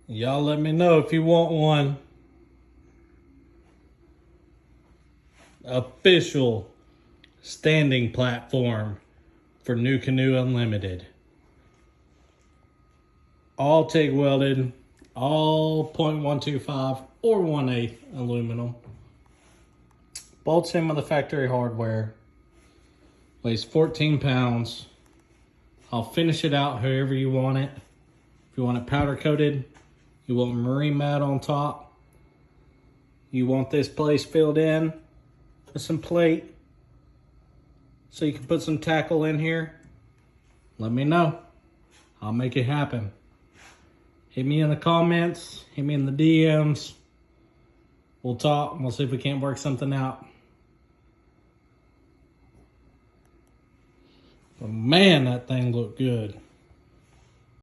Y'all let me know if you want one. Official standing platform for NuCanoe Unlimited. All TIG welded, all 0.125 or 1/8 aluminum. Bolts in with the factory hardware. Weighs 14 pounds. I'll finish it out however you want it. If you want it powder coated, you want marine mat on top, you want this place filled in with some plate so you can put some tackle in here, let me know. I'll make it happen. Hit me in the comments, hit me in the DMs. We'll talk and we'll see if we can't work something out. But man, that thing looked good.